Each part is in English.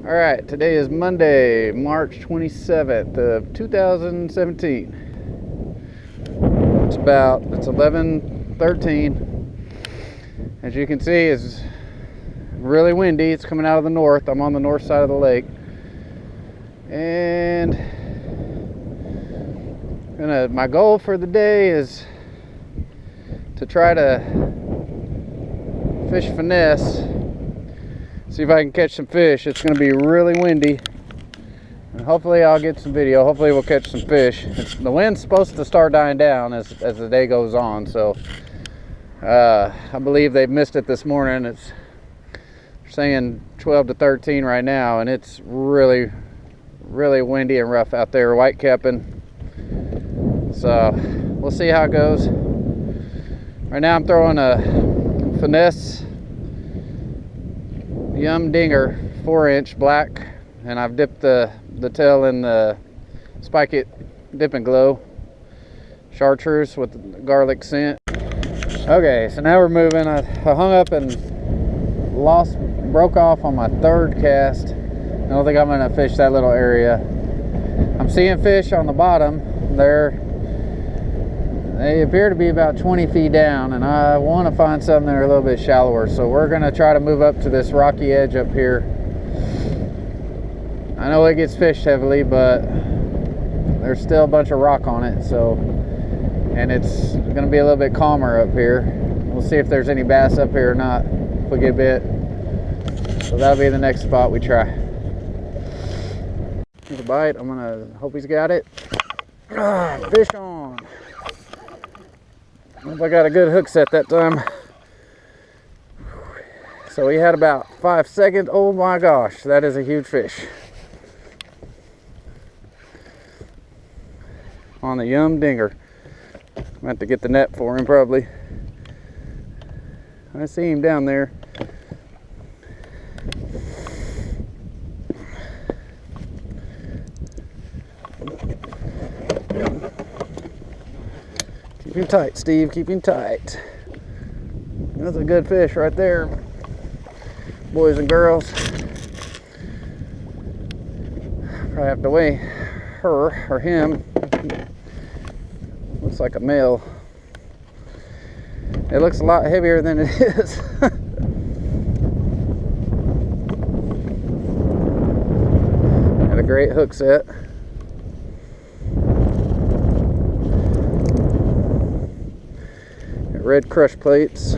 All right, today is Monday, March 27th of 2017. It's 11:13. As you can see, it's really windy. It's coming out of the north. I'm on the north side of the lake. And my goal for the day is to try to fish Finesse. See if I can catch some fish. It's going to be really windy, and hopefully I'll get some video. Hopefully we'll catch some fish. The wind's supposed to start dying down as the day goes on, so I believe they've missed it this morning. It's saying 12 to 13 right now, and it's really windy and rough out there, white capping. So we'll see how it goes. Right now I'm throwing a Finesse Dinger 4-inch black, and I've dipped the tail in the Spike It Dip and Glow chartreuse with garlic scent. Okay, so now we're moving. I hung up and broke off on my third cast. I don't think I'm gonna fish that little area. I'm seeing fish on the bottom there. They appear to be about 20 feet down, and I want to find some that are a little bit shallower. So we're going to try to move up to this rocky edge up here. I know it gets fished heavily, but there's still a bunch of rock on it. And it's going to be a little bit calmer up here. We'll see if there's any bass up here or not, if we get bit. So that'll be the next spot we try. Here's a bite. I'm going to hope he's got it. Fish on. Hope I got a good hook set that time. So we had about 5 seconds. Oh my gosh, that is a huge fish. On the Dinger. I'm going to have to get the net for him probably. I see him down there. Keep him tight, Steve. Keep him tight. That's a good fish right there, boys and girls. Probably have to weigh her or him. Looks like a male. It looks a lot heavier than it is. Got a great hook set. Red crush plates.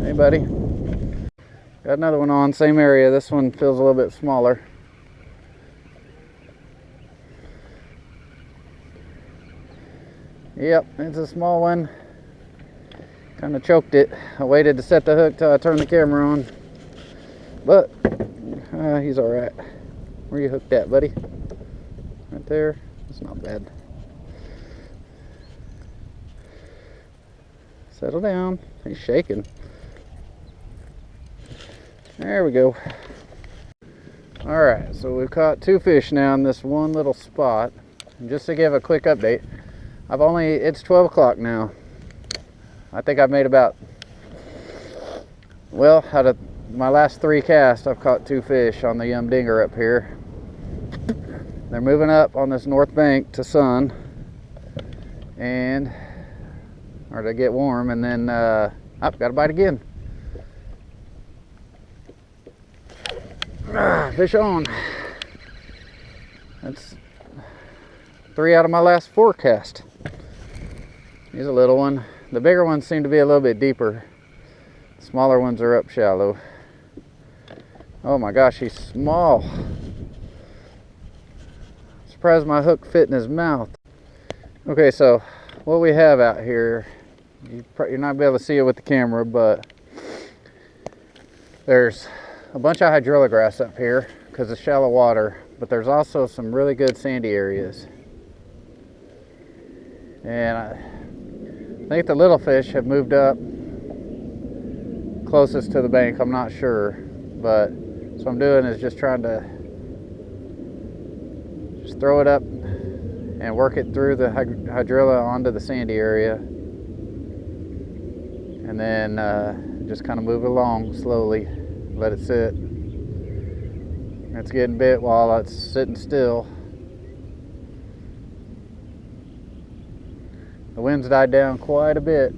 Hey buddy. Got another one on, same area. This one feels a little bit smaller. Yep, it's a small one. Kind of choked it. I waited to set the hook till I turned the camera on. But he's alright. Where you hooked at, buddy? Right there. That's not bad. Settle down. He's shaking. There we go. Alright, so we've caught 2 fish now in this one little spot. And just to give a quick update, it's 12 o'clock now. I think I've made out of my last 3 casts, I've caught 2 fish on the Dinger up here. They're moving up on this north bank to sun. Or to get warm, and then got a bite again. Fish on. That's 3 out of my last 4 casts. He's a little one. The bigger ones seem to be a little bit deeper. The smaller ones are up shallow. Oh my gosh, he's small. Surprised my hook fit in his mouth. Okay, so what we have out here, you're not be able to see it with the camera, but there's a bunch of hydrilla grass up here because it's shallow water, but there's also some really good sandy areas. And I think the little fish have moved up closest to the bank. I'm not sure, but what I'm doing is just trying to just throw it up and work it through the hydrilla onto the sandy area, and then just kind of move it along slowly, let it sit. It's getting bit while it's sitting still. The wind's died down quite a bit.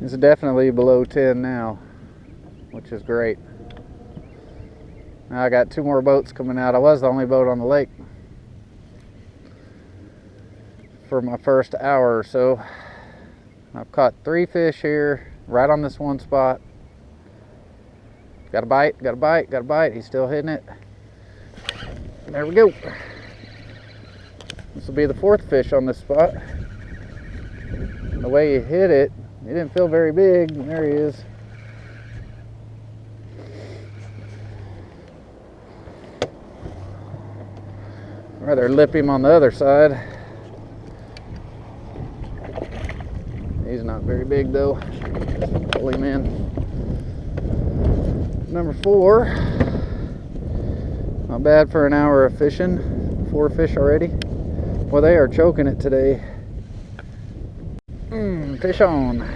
It's definitely below 10 now, which is great. Now I got 2 more boats coming out. I was the only boat on the lake for my first hour or so. I've caught 3 fish here, right on this one spot. Got a bite, got a bite, got a bite. He's still hitting it. There we go. This will be the 4th fish on this spot. The way he hit it, he didn't feel very big. There he is. I'd rather lip him on the other side. He's not very big though. Pull him in. Number 4. Not bad for an hour of fishing. 4 fish already. Well, they are choking it today. Fish on.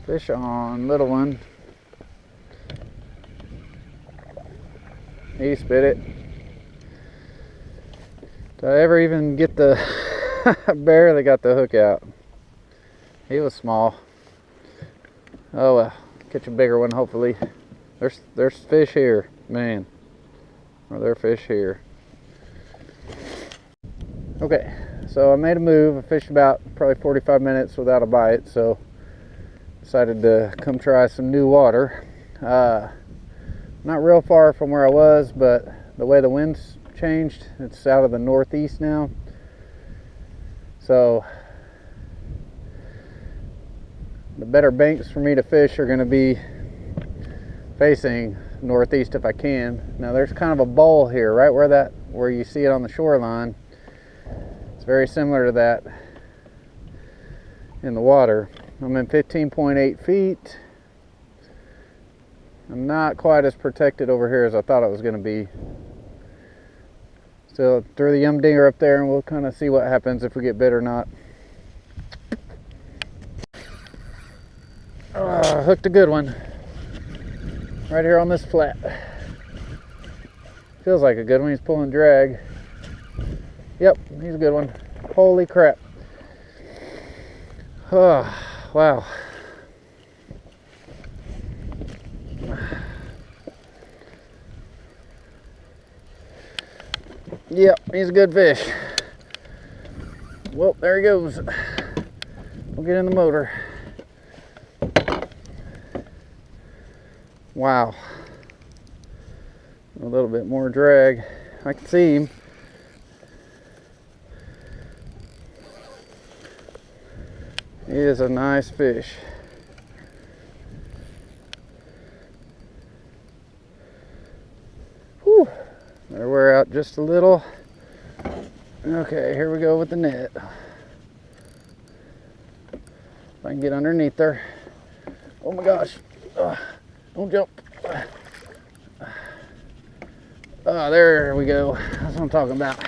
Fish on, little one. He spit it. Did I ever even get the... barely got the hook out. He was small. Oh well, catch a bigger one hopefully. There's fish here, man. Or there are fish here. Okay, so I made a move. I fished about probably 45 minutes without a bite, so decided to come try some new water. Not real far from where I was, but the way the wind's changed, it's out of the northeast now. So the better banks for me to fish are going to be facing northeast if I can. Now there's kind of a bowl here, right where you see it on the shoreline. It's very similar to that in the water. I'm in 15.8 feet. I'm not quite as protected over here as I thought it was going to be. So throw the yum dinger up there and we'll kind of see what happens if we get bit or not. Hooked a good one right here on this flat. Feels like a good one. He's pulling drag. Yep, he's a good one. Holy crap. Oh, wow. Yep, he's a good fish. Well, there he goes. We'll get in the motor. Wow. A little bit more drag. I can see him. He is a nice fish. Whew. Better wear out just a little. Okay, here we go with the net. If I can get underneath there. Oh my gosh. Don't jump. Oh, there we go. That's what I'm talking about.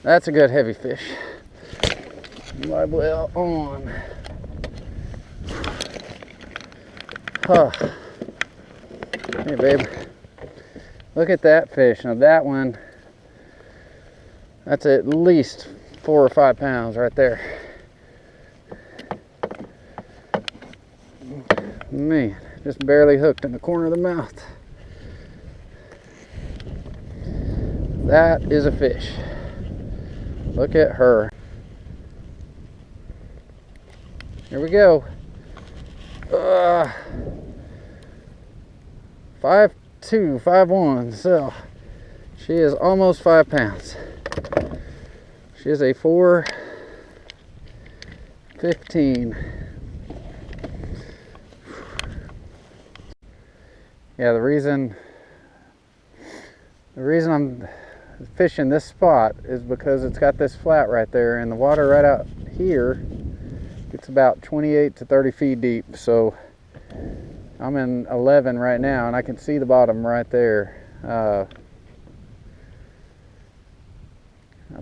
That's a good heavy fish. Live well on. Huh. Hey, babe. Look at that fish. Now that one, that's at least 4 or 5 pounds right there. Man, just barely hooked in the corner of the mouth. That is a fish. Look at her. Here we go. 5'2", 5'1", so she is almost 5 pounds. She is a 4.15. Yeah, the reason I'm fishing this spot is because it's got this flat right there, and the water right out here gets about 28 to 30 feet deep. So I'm in 11 right now, and I can see the bottom right there. I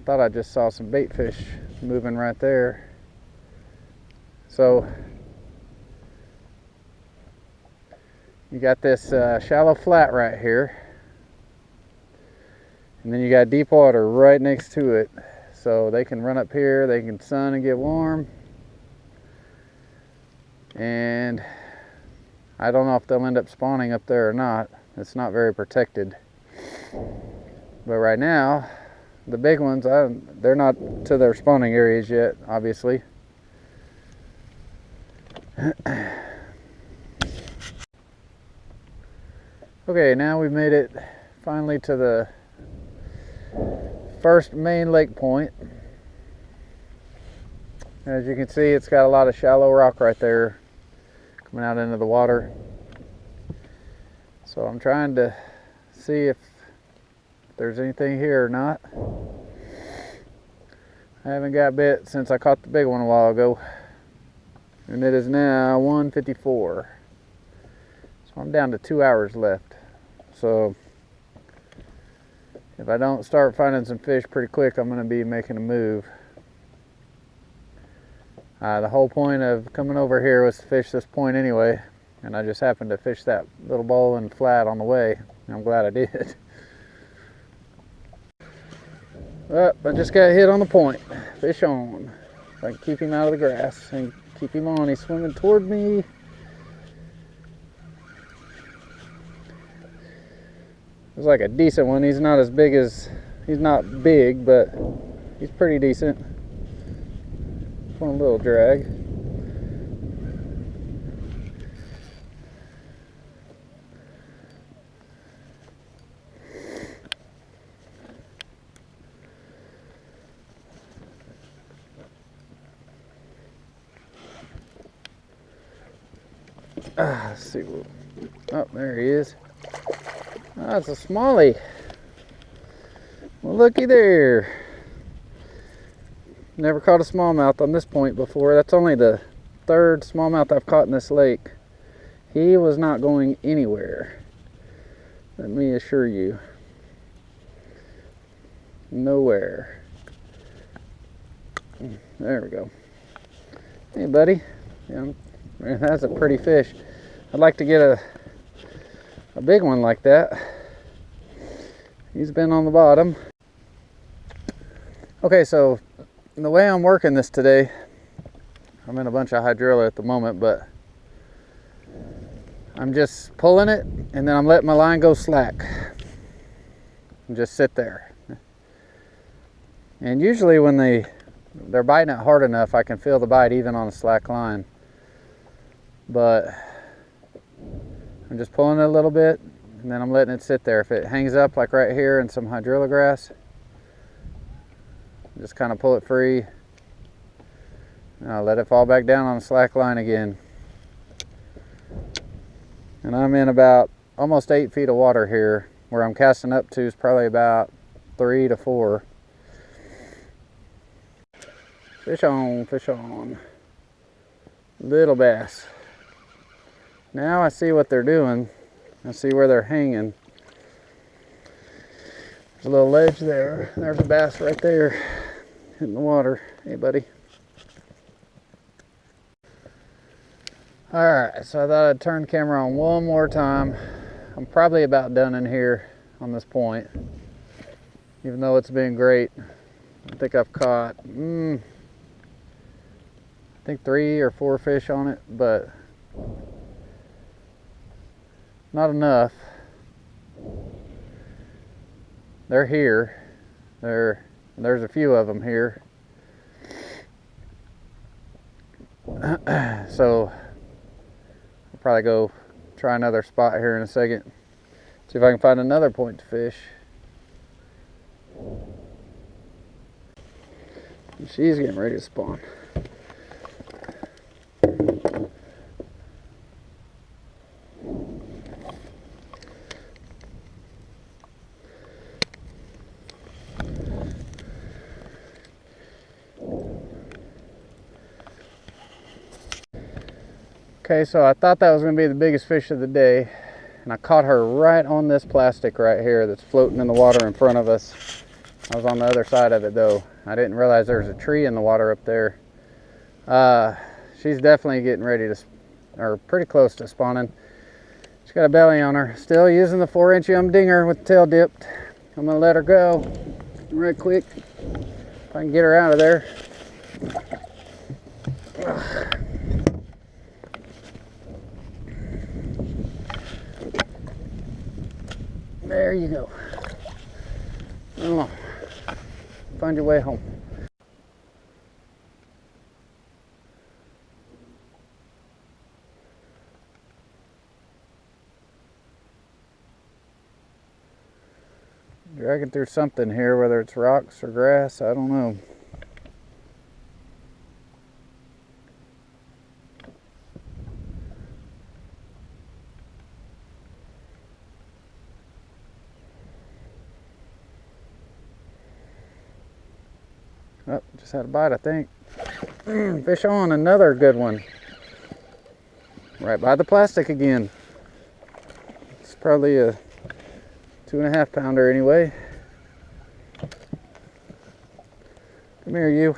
thought I just saw some bait fish moving right there. So you got this shallow flat right here, and then you got deep water right next to it, so they can run up here, they can sun and get warm. And I don't know if they'll end up spawning up there or not. It's not very protected. But right now, the big ones, they're not to their spawning areas yet, obviously. Okay, now we've made it finally to the first main lake point. As you can see, it's got a lot of shallow rock right there coming out into the water. So I'm trying to see if there's anything here or not. I haven't got bit since I caught the big one a while ago. And it is now 1:54. So I'm down to 2 hours left. So if I don't start finding some fish pretty quick, I'm going to be making a move. The whole point of coming over here was to fish this point anyway, and I just happened to fish that little bowl and flat on the way. I'm glad I did. Well, I just got hit on the point. Fish on. If I can keep him out of the grass and keep him on. He's swimming toward me. It's like a decent one. He's not as big as, he's not big, but he's pretty decent. One little drag. Let's see. Oh, there he is. Oh, it's a smallie. Well, looky there. Never caught a smallmouth on this point before. That's only the third smallmouth I've caught in this lake. He was not going anywhere. Let me assure you. Nowhere. There we go. Hey, buddy. Yeah, that's a pretty fish. I'd like to get a big one like that. He's been on the bottom. Okay, so the way I'm working this today, I'm in a bunch of hydrilla at the moment, but I'm just pulling it and then I'm letting my line go slack and just sit there. And usually when they're biting it hard enough, I can feel the bite even on a slack line. But I'm just pulling it a little bit and then I'm letting it sit there. If it hangs up like right here in some hydrilla grass, just kind of pull it free and I'll let it fall back down on the slack line again. And I'm in about almost 8 feet of water here. Where I'm casting up to is probably about 3 to 4. Fish on, fish on. Little bass. Now I see what they're doing. I see where they're hanging. There's a little ledge there. There's a bass right there in the water. Hey, buddy. Alright, so I thought I'd turn the camera on one more time. I'm probably about done in here on this point. Even though it's been great. I think I've caught, I think 3 or 4 fish on it, but not enough. They're here. There's a few of them here. So I'll probably go try another spot here in a second. See if I can find another point to fish. She's getting ready to spawn. Okay, so I thought that was going to be the biggest fish of the day, and I caught her right on this plastic right here that's floating in the water in front of us. I was on the other side of it though. I didn't realize there was a tree in the water up there. She's definitely getting ready to, or pretty close to spawning. She's got a belly on her. Still using the 4-inch dinger with the tail dipped. I'm gonna let her go right quick if I can get her out of there. There you go. Come on. Find your way home. Dragging through something here, whether it's rocks or grass, I don't know. Oh, just had a bite, I think. Fish on, another good one. Right by the plastic again. It's probably a 2.5 pounder anyway. Come here, you.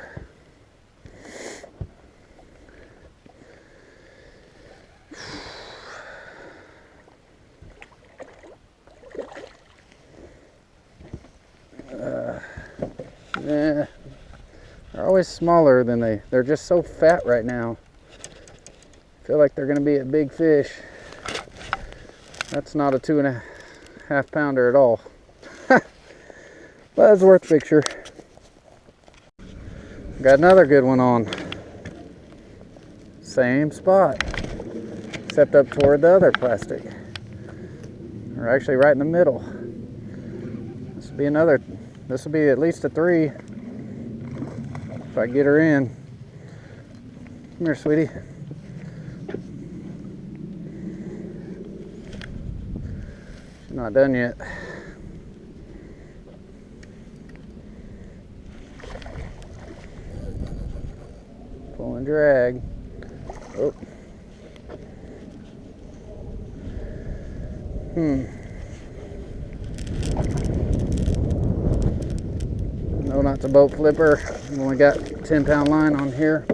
Yeah, they're always smaller than they're just so fat right now. Feel like they're gonna be a big fish. That's not a 2.5 pounder at all. But it's worth a picture. Got another good one on. Same spot, except up toward the other plastic. Or actually right in the middle. This will be another. This will be at least a 3 if I get her in. Come here, sweetie. She's not done yet. Pull and drag. Oh. No, not the boat flipper. I've only got 10-pound line on here.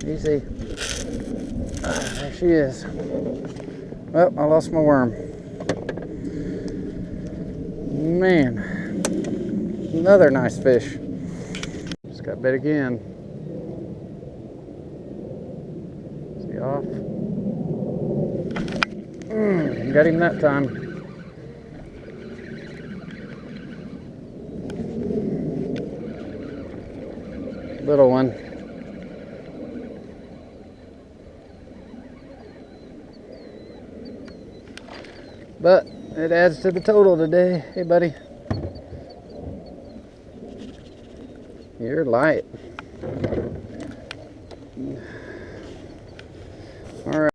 Easy. There she is. Well, I lost my worm. Man, another nice fish. Just got bit again. Is he off? Got him that time. Little one. But it adds to the total today. Hey, buddy. You're light. All right.